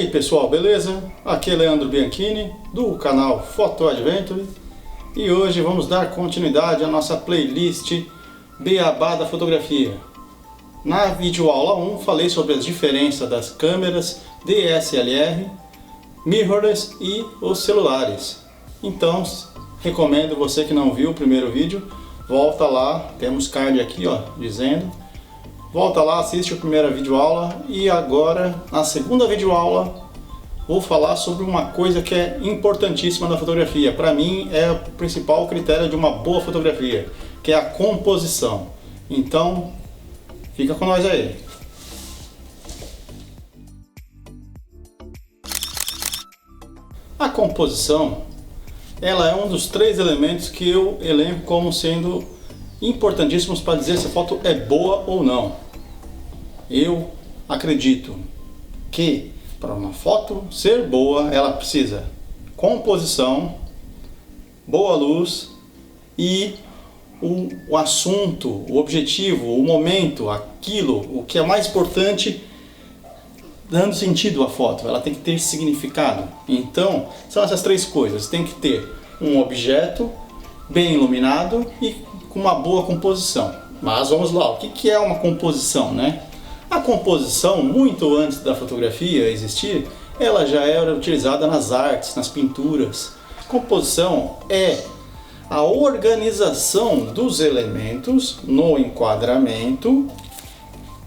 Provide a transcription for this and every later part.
aí pessoal, beleza? Aqui é Leandro Bianchini do canal Photo Adventure e hoje vamos dar continuidade à nossa playlist Beabá da Fotografia. Na videoaula 1 falei sobre as diferenças das câmeras DSLR, mirrorless e os celulares. Então recomendo você que não viu o primeiro vídeo, volta lá, temos card aqui ó, dizendo. Volta lá, assiste a primeira videoaula e agora, na segunda videoaula, vou falar sobre uma coisa que é importantíssima na fotografia. Para mim é o principal critério de uma boa fotografia, que é a composição. Então, fica com nós aí. A composição, ela é um dos 3 elementos que eu elenco como sendo importantíssimos para dizer se a foto é boa ou não. Eu acredito que para uma foto ser boa, ela precisa composição, boa luz e o assunto, o objetivo, o momento, aquilo, o que é mais importante, dando sentido à foto. Ela tem que ter significado. Então, são essas 3 coisas. Tem que ter um objeto bem iluminado e com uma boa composição. Mas vamos lá, o que é uma composição, né? A composição, muito antes da fotografia existir, ela já era utilizada nas artes, nas pinturas. Composição é a organização dos elementos no enquadramento,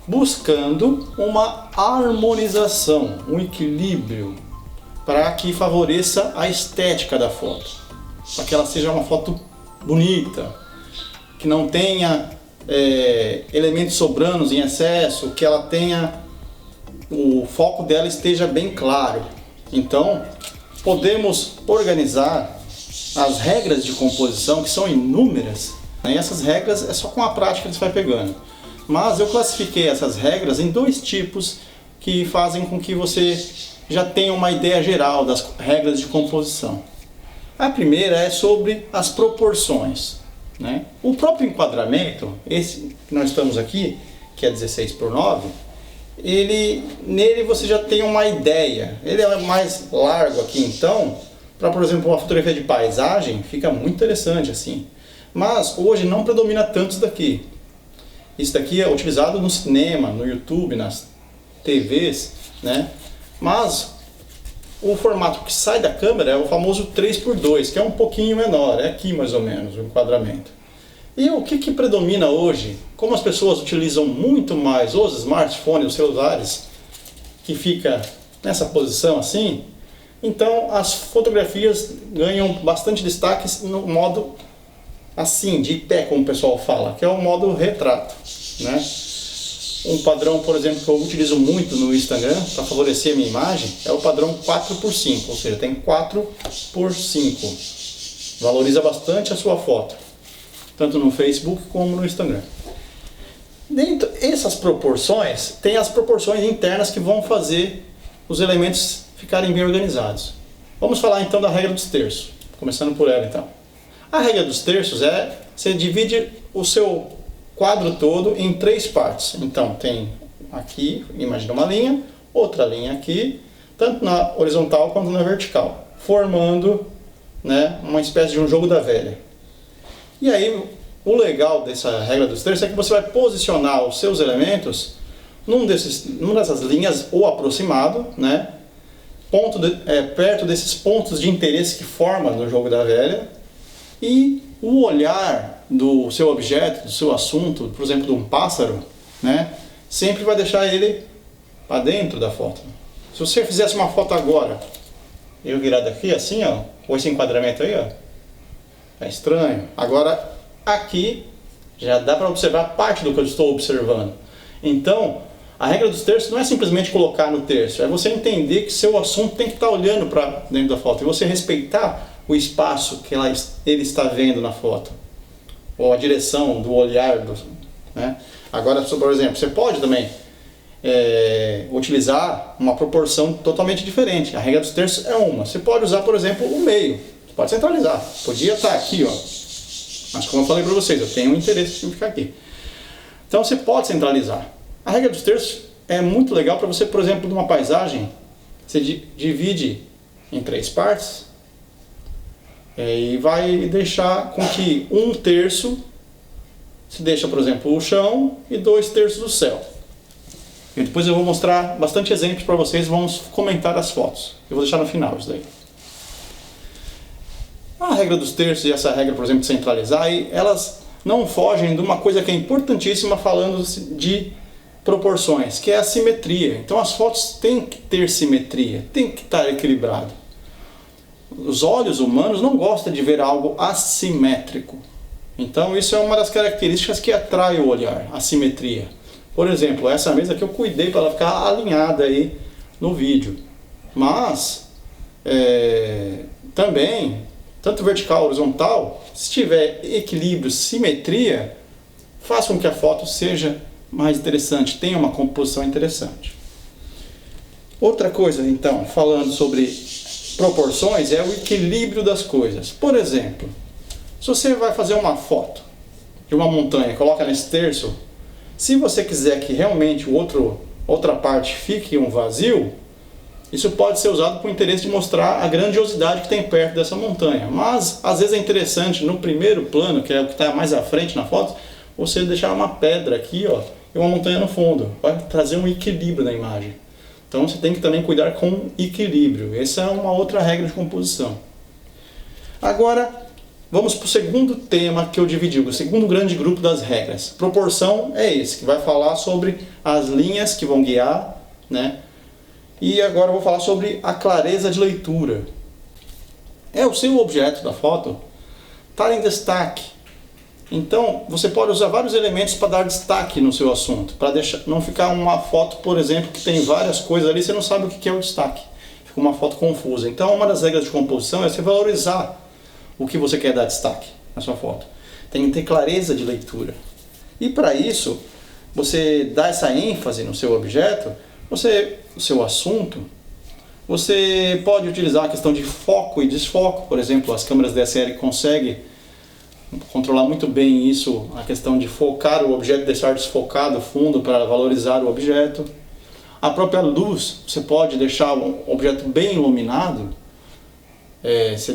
buscando uma harmonização, um equilíbrio, para que favoreça a estética da foto, para que ela seja uma foto bonita, que não tenha elementos sobranos em excesso, que ela tenha, o foco dela esteja bem claro. Então podemos organizar as regras de composição, que são inúmeras, e essas regras é só com a prática que você vai pegando. Mas eu classifiquei essas regras em 2 tipos que fazem com que você já tenha uma ideia geral das regras de composição. A primeira é sobre as proporções, né? O próprio enquadramento, esse que nós estamos aqui, que é 16:9, nele você já tem uma ideia. Ele é mais largo aqui, então, para, por exemplo, uma fotografia de paisagem, fica muito interessante assim. Mas hoje não predomina tanto isso daqui. Isso daqui é utilizado no cinema, no YouTube, nas TVs, né? Mas o formato que sai da câmera é o famoso 3:2, que é um pouquinho menor, é aqui mais ou menos o enquadramento. E o que predomina hoje? Como as pessoas utilizam muito mais os smartphones, os celulares, que fica nessa posição assim, então as fotografias ganham bastante destaque no modo assim, de pé, como o pessoal fala, que é o modo retrato, né? Um padrão, por exemplo, que eu utilizo muito no Instagram para favorecer a minha imagem é o padrão 4:5, ou seja, tem 4:5. Valoriza bastante a sua foto, tanto no Facebook como no Instagram. Dentro dessas proporções, tem as proporções internas que vão fazer os elementos ficarem bem organizados. Vamos falar então da regra dos terços, começando por ela então. A regra dos terços é, você divide o seu quadro todo em 3 partes. Então tem aqui, imagina uma linha, outra linha aqui, tanto na horizontal quanto na vertical, formando, né, uma espécie de um jogo da velha. E aí o legal dessa regra dos terços é que você vai posicionar os seus elementos numa dessas linhas ou aproximado, né, perto desses pontos de interesse que formam no jogo da velha, e o olhar do seu objeto, do seu assunto, por exemplo, de um pássaro, né, sempre vai deixar ele para dentro da foto. Se você fizesse uma foto agora, eu virado aqui assim, ó, com esse enquadramento aí, ó, é estranho. Agora aqui já dá para observar parte do que eu estou observando. Então a regra dos terços não é simplesmente colocar no terço, é você entender que seu assunto tem que estar olhando para dentro da foto e você respeitar o espaço que ele está vendo na foto, ou a direção do olhar, né? Agora, por exemplo, você pode também utilizar uma proporção totalmente diferente. A regra dos terços é uma. Você pode usar, por exemplo, o meio. Você pode centralizar. Podia estar aqui, ó. Mas como eu falei para vocês, eu tenho um interesse em ficar aqui. Então você pode centralizar. A regra dos terços é muito legal para você, por exemplo, numa paisagem, Você divide em 3 partes e vai deixar com que 1/3 se deixa, por exemplo, o chão e 2/3 do céu. E depois eu vou mostrar bastante exemplos para vocês, vamos comentar as fotos. Eu vou deixar no final isso daí. A regra dos terços e essa regra, por exemplo, de centralizar, elas não fogem de uma coisa que é importantíssima falando de proporções, que é a simetria. Então as fotos têm que ter simetria, tem que estar equilibrado. Os olhos humanos não gostam de ver algo assimétrico. Então isso é uma das características que atrai o olhar, a simetria. Por exemplo, essa mesa aqui eu cuidei para ela ficar alinhada aí no vídeo. Mas também, tanto vertical, horizontal, se tiver equilíbrio, simetria, faz com que a foto seja mais interessante, tenha uma composição interessante. Outra coisa, então, falando sobre proporções, é o equilíbrio das coisas. Por exemplo, se você vai fazer uma foto de uma montanha, coloca nesse terço, se você quiser que realmente outra parte fique um vazio, isso pode ser usado com o interesse de mostrar a grandiosidade que tem perto dessa montanha. Mas, às vezes é interessante, no primeiro plano, que é o que está mais à frente na foto, você deixar uma pedra aqui, ó, e uma montanha no fundo. Vai trazer um equilíbrio na imagem. Então você tem que também cuidar com equilíbrio. Essa é uma outra regra de composição. Agora, vamos para o segundo tema que eu dividi, o segundo grande grupo das regras. Proporção é esse, que vai falar sobre as linhas que vão guiar, né? E agora eu vou falar sobre a clareza de leitura. É o seu objeto da foto estar em destaque. Então, você pode usar vários elementos para dar destaque no seu assunto, para não ficar uma foto, por exemplo, que tem várias coisas ali, você não sabe o que é o destaque. Fica uma foto confusa. Então, uma das regras de composição é você valorizar o que você quer dar destaque na sua foto. Tem que ter clareza de leitura. E para isso, você dá essa ênfase no seu objeto, o seu assunto, você pode utilizar a questão de foco e desfoco. Por exemplo, as câmeras DSLR conseguem controlar muito bem isso, a questão de focar o objeto, deixar desfocado o fundo para valorizar o objeto. A própria luz, você pode deixar o objeto bem iluminado, você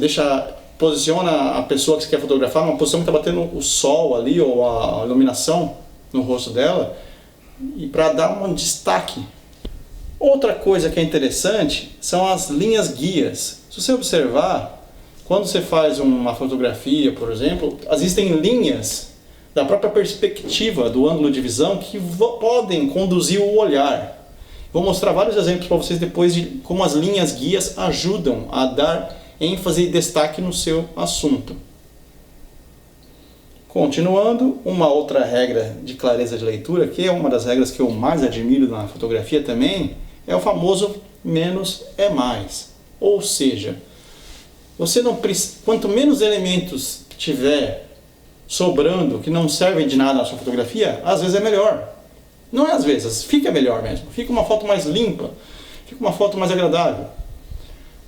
posiciona a pessoa que você quer fotografar numa posição que está batendo o sol ali, ou a iluminação no rosto dela, e para dar um destaque. Outra coisa que é interessante são as linhas guias. Se você observar, quando você faz uma fotografia, por exemplo, existem linhas da própria perspectiva, do ângulo de visão, que podem conduzir o olhar. Vou mostrar vários exemplos para vocês depois de como as linhas guias ajudam a dar ênfase e destaque no seu assunto. Continuando, uma outra regra de clareza de leitura, que é uma das regras que eu mais admiro na fotografia também, é o famoso menos é mais. Ou seja, quanto menos elementos tiver sobrando, que não servem de nada na sua fotografia, às vezes é melhor. Não é às vezes, fica melhor mesmo. Fica uma foto mais limpa, fica uma foto mais agradável.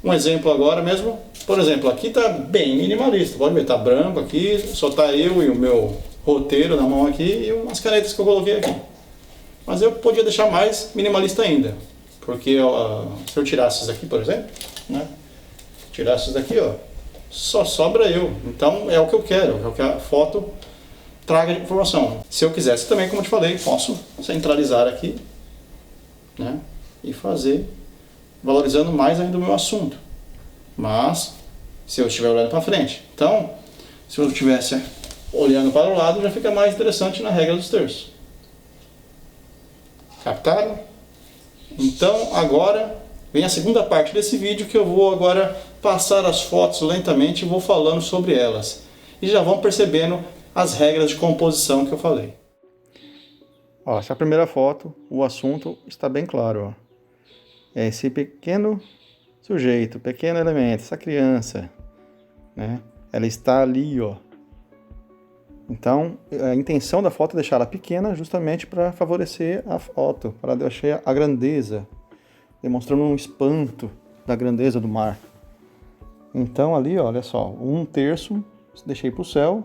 Um exemplo agora mesmo, por exemplo, aqui está bem minimalista. Pode ver, está branco aqui, só está eu e o meu roteiro na mão aqui e umas canetas que eu coloquei aqui. Mas eu podia deixar mais minimalista ainda. Porque se eu tirasse isso aqui, por exemplo, né? Tirasse isso daqui, ó, só sobra eu. Então é o que eu quero, é o que a foto traga de informação. Se eu quisesse também, como eu te falei, posso centralizar aqui, né? E fazer, valorizando mais ainda o meu assunto. Mas, se eu estiver olhando para frente. Então, se eu estivesse olhando para o lado, já fica mais interessante na regra dos terços. Captaram? Então, agora vem a segunda parte desse vídeo, que eu vou agora passar as fotos lentamente e vou falando sobre elas. E já vão percebendo as regras de composição que eu falei. Ó, essa primeira foto, o assunto está bem claro. Ó. É esse pequeno sujeito, pequeno elemento, essa criança, né? Ela está ali, ó. Então, a intenção da foto é deixar ela pequena justamente para favorecer a foto, para deixar a grandeza, demonstrando um espanto da grandeza do mar. Então, ali, ó, olha só, 1/3 deixei para o céu,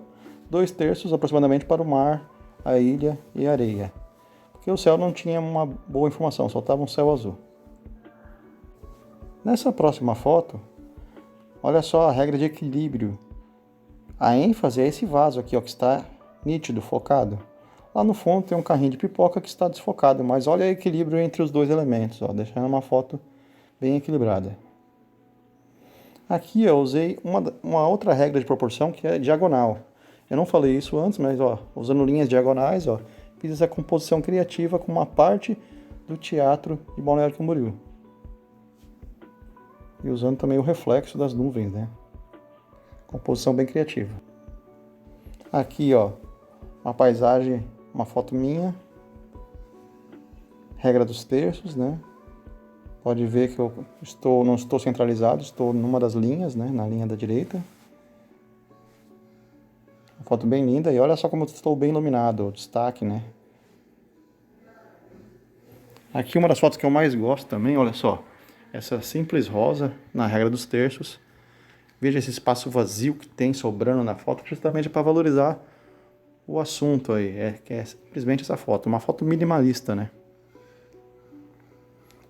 2/3 aproximadamente para o mar, a ilha e a areia. Porque o céu não tinha uma boa informação, só estava um céu azul. Nessa próxima foto, olha só a regra de equilíbrio. A ênfase é esse vaso aqui, ó, que está nítido, focado. Lá no fundo tem um carrinho de pipoca que está desfocado, mas olha o equilíbrio entre os dois elementos, ó, deixando uma foto bem equilibrada. Aqui eu usei uma outra regra de proporção que é diagonal. Eu não falei isso antes, mas ó, usando linhas diagonais, ó, fiz essa composição criativa com uma parte do teatro de Balneário Camboriú. E usando também o reflexo das nuvens, né? Composição bem criativa. Aqui, ó, uma paisagem, uma foto minha. Regra dos terços, né? Pode ver que eu não estou centralizado, estou numa das linhas, né? Na linha da direita. Uma foto bem linda e olha só como eu estou bem iluminado, o destaque, né? Aqui uma das fotos que eu mais gosto também, olha só. Essa simples rosa na regra dos terços. Veja esse espaço vazio que tem sobrando na foto, justamente para valorizar o assunto aí. Que é simplesmente essa foto, uma foto minimalista, né?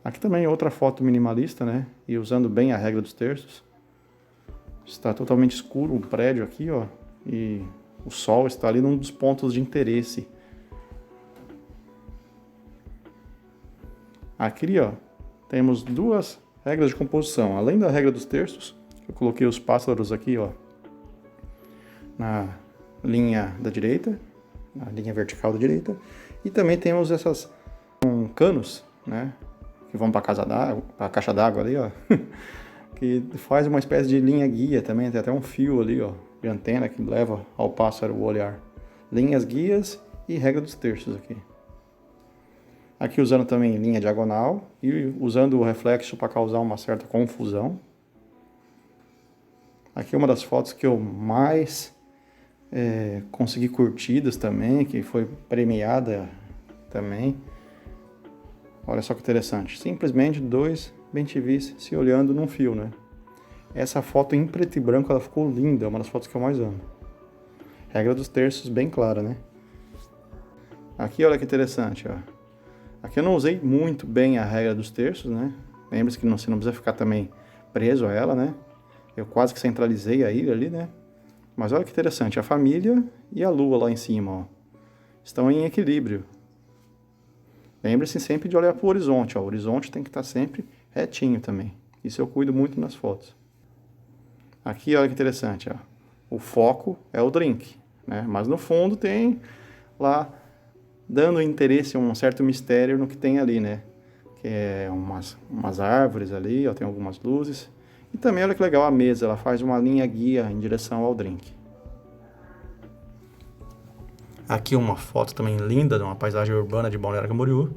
Aqui também outra foto minimalista, né? E usando bem a regra dos terços. Está totalmente escuro o prédio aqui, ó. E o sol está ali num dos pontos de interesse. Aqui, ó, temos duas regras de composição. Além da regra dos terços, eu coloquei os pássaros aqui, ó, na linha da direita, na linha vertical da direita. E também temos essas canos, né, que vão para a caixa d'água ali, ó, que faz uma espécie de linha guia também. Tem até um fio ali, ó, de antena que leva ao pássaro o olhar. Linhas guias e regra dos terços aqui. Aqui usando também linha diagonal e usando o reflexo para causar uma certa confusão. Aqui é uma das fotos que eu mais consegui curtidas também, que foi premiada também. Olha só que interessante. Simplesmente dois bem-te-vis se olhando num fio, né? Essa foto em preto e branco, ela ficou linda, é uma das fotos que eu mais amo. Regra dos terços bem clara, né? Aqui olha que interessante, ó. Aqui eu não usei muito bem a regra dos terços, né? Lembre-se que você não precisa ficar também preso a ela, né? Eu quase que centralizei a ilha ali, né? Mas olha que interessante, a família e a lua lá em cima, ó, estão em equilíbrio. Lembre-se sempre de olhar para o horizonte, ó. O horizonte tem que estar sempre retinho também. Isso eu cuido muito nas fotos. Aqui olha que interessante, ó. O foco é o drink, né? Mas no fundo tem lá dando interesse a um certo mistério no que tem ali, né? Que é umas árvores ali, ó, tem algumas luzes. E também, olha que legal, a mesa, ela faz uma linha guia em direção ao drink. Aqui uma foto também linda de uma paisagem urbana de Balneário Camboriú,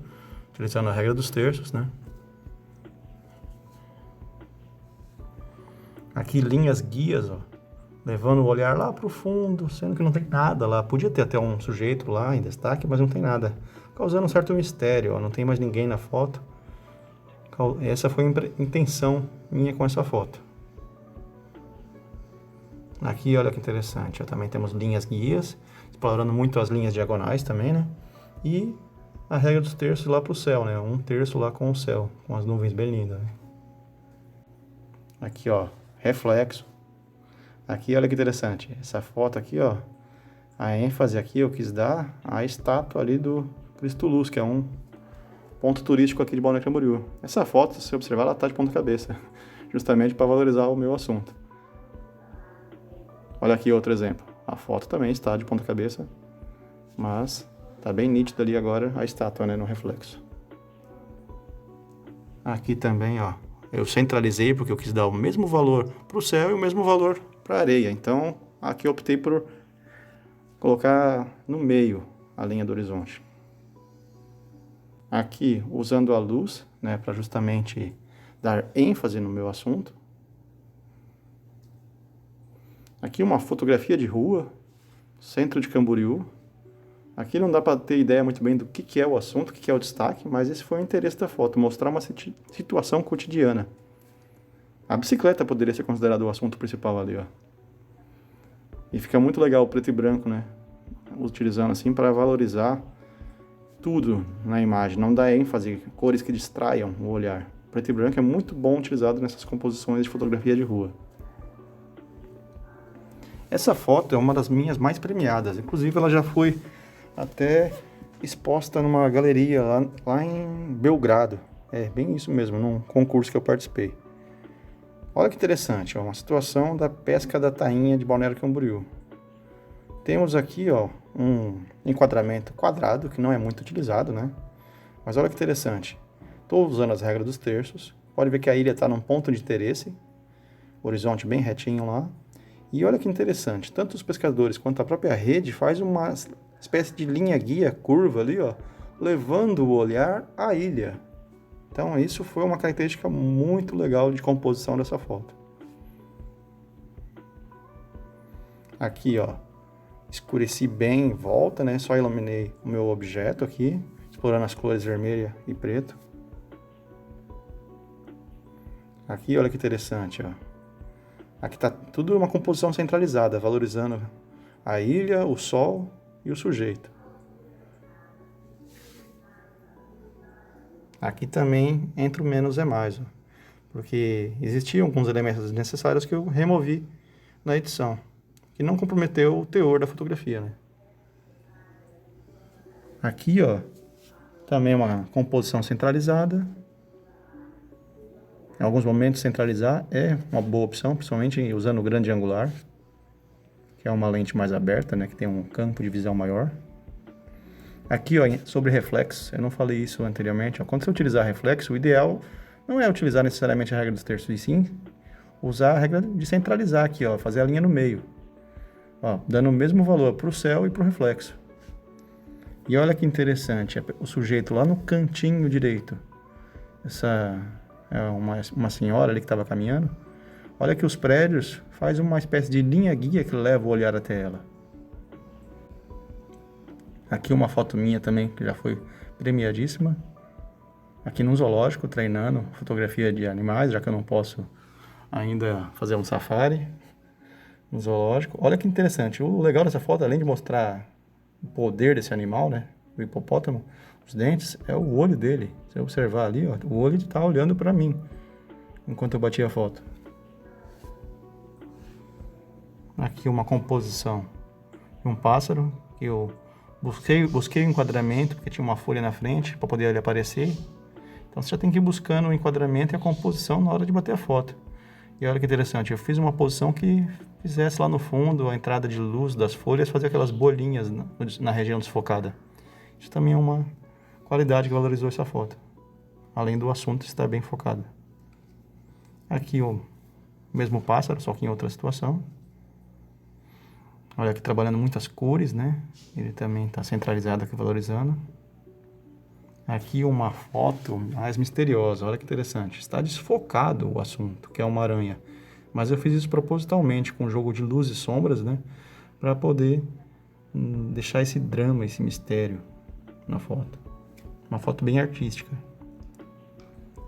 utilizando a regra dos terços, né? Aqui linhas guias, ó, levando o olhar lá pro fundo, sendo que não tem nada lá. Podia ter até um sujeito lá em destaque, mas não tem nada. Causando um certo mistério, ó, não tem mais ninguém na foto. Essa foi a intenção minha com essa foto. Aqui, olha que interessante, ó, também temos linhas guias, explorando muito as linhas diagonais também, né? E a regra dos terços lá pro céu, né? Um terço lá com o céu, com as nuvens bem lindas, né? Aqui, ó, reflexo. Aqui, olha que interessante, essa foto aqui, ó, a ênfase aqui eu quis dar à estátua ali do Cristo Luz, que é um ponto turístico aqui de Balneário Camboriú. Essa foto, se você observar, ela tá de ponta cabeça, justamente para valorizar o meu assunto. Olha aqui outro exemplo. A foto também está de ponta cabeça, mas tá bem nítida ali agora a estátua, né, no reflexo. Aqui também, ó, eu centralizei porque eu quis dar o mesmo valor para o céu e o mesmo valor para a areia. Então, aqui eu optei por colocar no meio a linha do horizonte. Aqui, usando a luz, né, para justamente dar ênfase no meu assunto. Aqui uma fotografia de rua, centro de Camboriú. Aqui não dá para ter ideia muito bem do que é o assunto, o que é o destaque, mas esse foi o interesse da foto, mostrar uma situação cotidiana. A bicicleta poderia ser considerada o assunto principal ali, ó. E fica muito legal o preto e branco, né? Utilizando assim para valorizar tudo na imagem, não dar ênfase, cores que distraiam o olhar, preto e branco é muito bom utilizado nessas composições de fotografia de rua. Essa foto é uma das minhas mais premiadas, inclusive ela já foi até exposta numa galeria lá em Belgrado. É bem isso mesmo, num concurso que eu participei. Olha que interessante, ó, uma situação da pesca da tainha de Balneário Camboriú. Temos aqui, ó, um enquadramento quadrado, que não é muito utilizado, né? Mas olha que interessante. Estou usando as regras dos terços. Pode ver que a ilha está num ponto de interesse. Horizonte bem retinho lá. E olha que interessante. Tanto os pescadores quanto a própria rede faz uma espécie de linha guia curva ali, ó, levando o olhar à ilha. Então isso foi uma característica muito legal de composição dessa foto. Aqui, ó, escureci bem em volta, né? Só iluminei o meu objeto aqui, explorando as cores vermelha e preto. Aqui, olha que interessante, ó. Aqui tá tudo uma composição centralizada, valorizando a ilha, o sol e o sujeito. Aqui também entra o menos é mais, ó, porque existiam alguns elementos necessários que eu removi na edição, que não comprometeu o teor da fotografia, né? Aqui, ó, também uma composição centralizada. Em alguns momentos centralizar é uma boa opção, principalmente usando o grande angular, que é uma lente mais aberta, né, que tem um campo de visão maior. Aqui, ó, sobre reflexo, eu não falei isso anteriormente, ó, quando você utilizar reflexo, o ideal não é utilizar necessariamente a regra dos terços, e sim usar a regra de centralizar aqui, ó, fazer a linha no meio, ó, dando o mesmo valor para o céu e para o reflexo. E olha que interessante, o sujeito lá no cantinho direito, essa é uma senhora ali que estava caminhando, olha que os prédios faz uma espécie de linha guia que leva o olhar até ela. Aqui uma foto minha também, que já foi premiadíssima. Aqui num zoológico, treinando fotografia de animais, já que eu não posso ainda fazer um safari no zoológico. Olha que interessante. O legal dessa foto, além de mostrar o poder desse animal, né, o hipopótamo, os dentes, é o olho dele. Se você observar ali, ó, o olho está olhando para mim, enquanto eu bati a foto. Aqui uma composição de um pássaro, que eu busquei o enquadramento, porque tinha uma folha na frente, para poder ele aparecer. Então você já tem que ir buscando o enquadramento e a composição na hora de bater a foto. E olha que interessante, eu fiz uma posição que fizesse lá no fundo a entrada de luz das folhas, fazer aquelas bolinhas na região desfocada. Isso também é uma qualidade que valorizou essa foto, além do assunto estar bem focado. Aqui o mesmo pássaro, só que em outra situação. Olha aqui trabalhando muitas cores, né? Ele também está centralizado aqui, valorizando. Aqui uma foto mais misteriosa, olha que interessante. Está desfocado o assunto, que é uma aranha. Mas eu fiz isso propositalmente, com um jogo de luz e sombras, né? Para poder deixar esse drama, esse mistério na foto. Uma foto bem artística.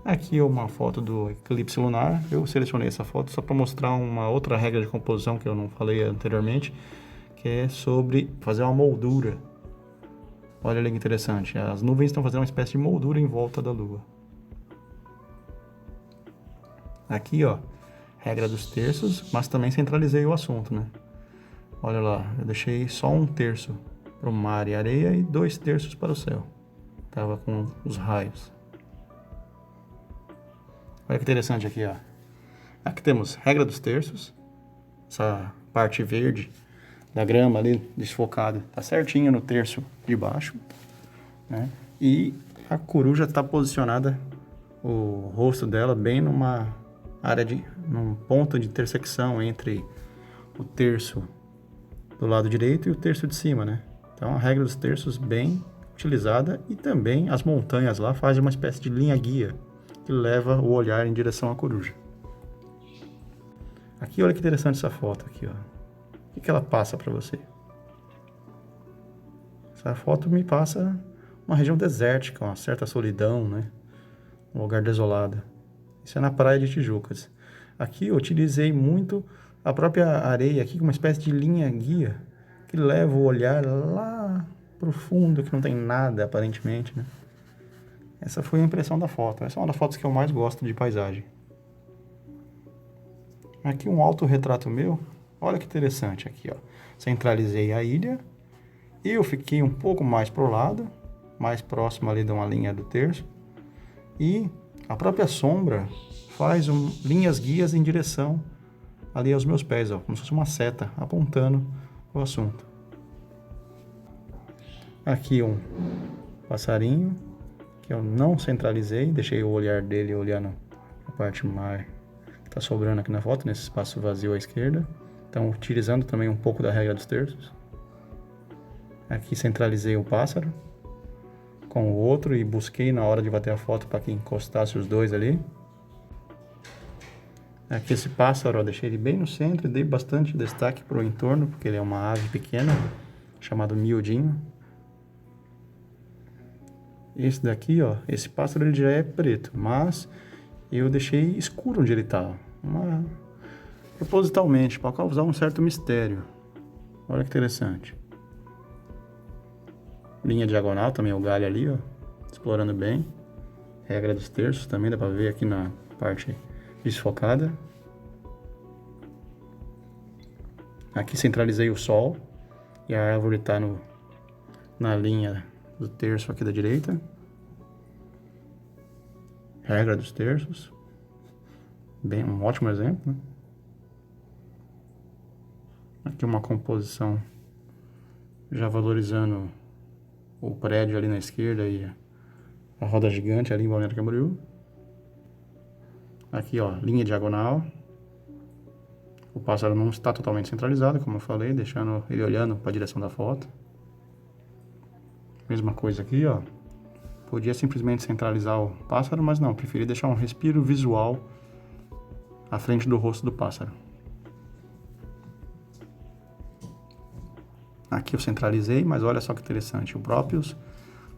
Aqui uma foto do eclipse lunar. Eu selecionei essa foto só para mostrar uma outra regra de composição que eu não falei anteriormente, que é sobre fazer uma moldura. Olha ali que interessante. As nuvens estão fazendo uma espécie de moldura em volta da Lua. Aqui, ó, regra dos terços, mas também centralizei o assunto, né? Olha lá, eu deixei só um terço para o mar e areia e 2 terços para o céu. Tava com os raios. Olha que interessante aqui, ó. Aqui temos regra dos terços. Essa parte verde da grama ali, desfocada, tá certinho no terço de baixo, né? E a coruja está posicionada, o rosto dela bem numa área num ponto de intersecção entre o terço do lado direito e o terço de cima, né? Então a regra dos terços bem utilizada, e também as montanhas lá fazem uma espécie de linha guia que leva o olhar em direção à coruja. Aqui, olha que interessante essa foto aqui, ó. O que ela passa para você? Essa foto me passa uma região desértica, uma certa solidão, né? Um lugar desolado. Isso é na praia de Tijucas. Aqui eu utilizei muito a própria areia aqui, uma espécie de linha guia que leva o olhar lá pro fundo, que não tem nada aparentemente, né? essa foi a impressão da foto. Essa é uma das fotos que eu mais gosto de paisagem. Aqui um autorretrato meu. Olha que interessante aqui, ó. Centralizei a ilha. Eu fiquei um pouco mais pro lado, mais próximo ali de uma linha do terço. E a própria sombra faz linhas guias em direção ali aos meus pés, ó, como se fosse uma seta apontando o assunto. Aqui um passarinho que eu não centralizei, deixei o olhar dele olhando a parte mais que está sobrando aqui na foto, nesse espaço vazio à esquerda. Então, utilizando também um pouco da regra dos terços. Aqui centralizei o pássaro com o outro e busquei na hora de bater a foto para que encostasse os dois ali. Aqui esse pássaro, ó, deixei ele bem no centro e dei bastante destaque para o entorno, porque ele é uma ave pequena, chamado miudinho. Esse daqui, ó, esse pássaro ele já é preto, mas eu deixei escuro onde ele tá, propositalmente, para causar um certo mistério. Olha que interessante. Linha diagonal também, o galho ali, ó, explorando bem. Regra dos terços também, dá para ver aqui na parte desfocada. Aqui centralizei o sol e a árvore está na linha do terço aqui da direita. Regra dos terços. Bem, um ótimo exemplo, né? Aqui uma composição já valorizando o prédio ali na esquerda e a roda gigante ali em Balneário Camboriú. Aqui, ó, linha diagonal. O pássaro não está totalmente centralizado, como eu falei, deixando ele olhando para a direção da foto. Mesma coisa aqui, ó. Podia simplesmente centralizar o pássaro, mas não, preferi deixar um respiro visual à frente do rosto do pássaro. Aqui eu centralizei, mas olha só que interessante. O próprio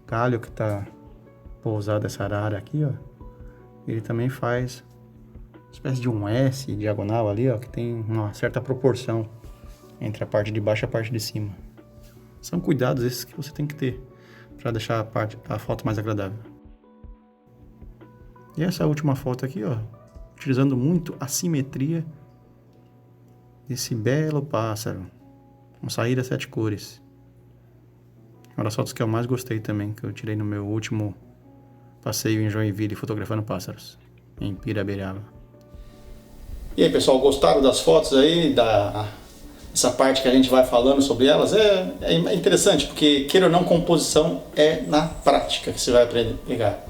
galho que está pousado essa arara aqui, ó, ele também faz uma espécie de um S diagonal ali, ó, que tem uma certa proporção entre a parte de baixo e a parte de cima. São cuidados esses que você tem que ter para deixar a foto mais agradável. E essa última foto aqui, ó, utilizando muito a simetria desse belo pássaro. Vamos sair das 7 cores. Uma das fotos que eu mais gostei também, que eu tirei no meu último passeio em Joinville fotografando pássaros, em Piraberaba. E aí, pessoal, gostaram das fotos aí, essa parte que a gente vai falando sobre elas? É interessante, porque, queira ou não, composição é na prática que você vai aprender a pegar.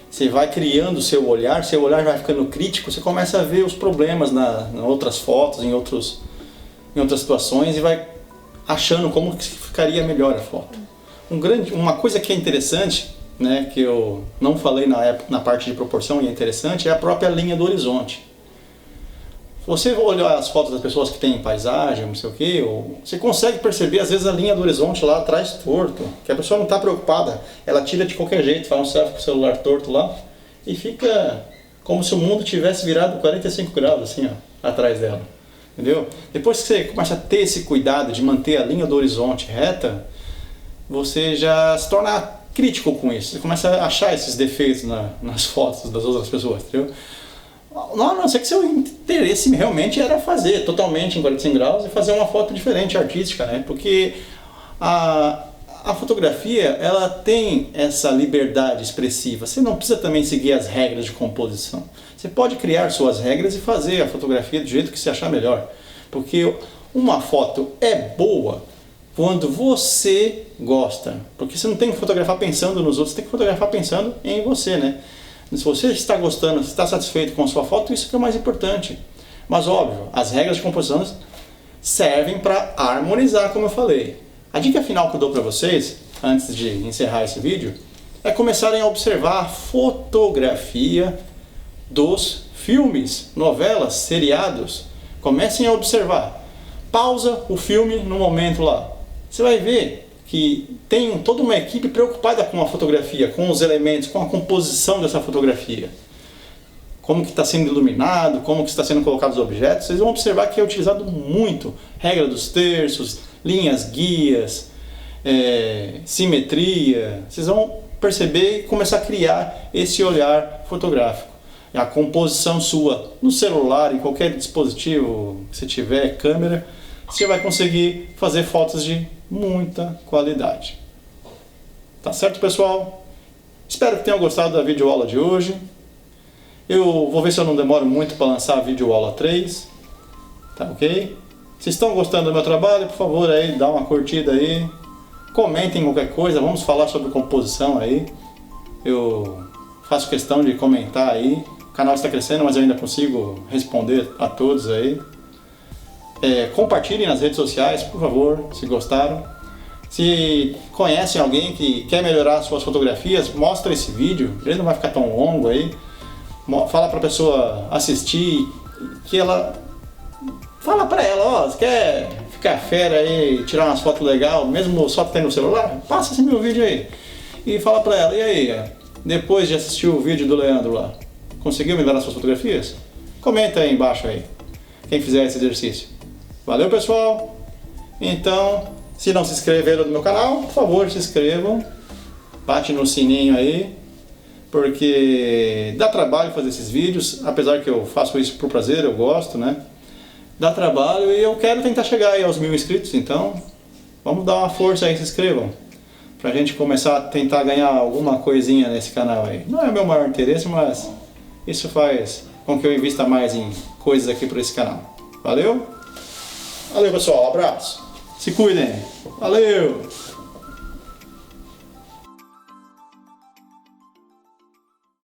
Você vai criando o seu olhar vai ficando crítico, você começa a ver os problemas em outras fotos, em outras situações, e vai achando como que ficaria melhor a foto. Uma coisa que é interessante, né, que eu não falei na parte de proporção e é interessante, é a própria linha do horizonte. Se você olhar as fotos das pessoas que têm paisagem, não sei o que, você consegue perceber às vezes a linha do horizonte lá atrás torto, que a pessoa não está preocupada, ela tira de qualquer jeito, faz um selfie com o celular torto lá e fica como se o mundo tivesse virado 45 graus assim, ó, atrás dela. Entendeu? Depois que você começa a ter esse cuidado de manter a linha do horizonte reta, você já se torna crítico com isso. Você começa a achar esses defeitos nas fotos das outras pessoas, entendeu? Não sei que seu interesse realmente era fazer totalmente em 45 graus e fazer uma foto diferente, artística, né? Porque a fotografia, ela tem essa liberdade expressiva. Você não precisa também seguir as regras de composição. Você pode criar suas regras e fazer a fotografia do jeito que você achar melhor. Porque uma foto é boa quando você gosta. Porque você não tem que fotografar pensando nos outros, você tem que fotografar pensando em você, né? Se você está gostando, se está satisfeito com a sua foto, isso que é o mais importante. Mas óbvio, as regras de composição servem para harmonizar, como eu falei. A dica final que eu dou para vocês, antes de encerrar esse vídeo, é começarem a observar a fotografia dos filmes, novelas, seriados. Comecem a observar. Pausa o filme no momento lá. Você vai ver que tem toda uma equipe preocupada com a fotografia, com os elementos, com a composição dessa fotografia. Como que está sendo iluminado, como que está sendo colocados os objetos. Vocês vão observar que é utilizado muito regra dos terços, linhas guias, simetria. Vocês vão perceber e começar a criar esse olhar fotográfico. A composição sua no celular, em qualquer dispositivo que você tiver, câmera, você vai conseguir fazer fotos de muita qualidade. Tá certo, pessoal? Espero que tenham gostado da videoaula de hoje. Eu vou ver se eu não demoro muito para lançar a videoaula 3. Tá ok? Se estão gostando do meu trabalho, por favor, aí, dá uma curtida aí. Comentem qualquer coisa, vamos falar sobre composição aí. Eu faço questão de comentar aí. O canal está crescendo, mas eu ainda consigo responder a todos aí. Compartilhem nas redes sociais, por favor, se gostaram. Se conhecem alguém que quer melhorar suas fotografias, mostra esse vídeo. Ele não vai ficar tão longo aí. Fala para a pessoa assistir, que ela... Fala para ela, ó, você quer ficar fera aí, tirar umas fotos legais, mesmo só que tem no celular? Passa esse meu vídeo aí. E fala para ela, e aí, depois de assistir o vídeo do Leandro lá, conseguiu melhorar suas fotografias? Comenta aí embaixo aí, quem fizer esse exercício. Valeu, pessoal? Então, se não se inscreveram no meu canal, por favor, se inscrevam. Bate no sininho aí, porque dá trabalho fazer esses vídeos, apesar que eu faço isso por prazer, eu gosto, né? Dá trabalho e eu quero tentar chegar aí aos 1000 inscritos, então vamos dar uma força aí, se inscrevam. Pra gente começar a tentar ganhar alguma coisinha nesse canal aí. Não é o meu maior interesse, mas isso faz com que eu invista mais em coisas aqui por esse canal. Valeu? Valeu, pessoal, abraço. Se cuidem. Valeu!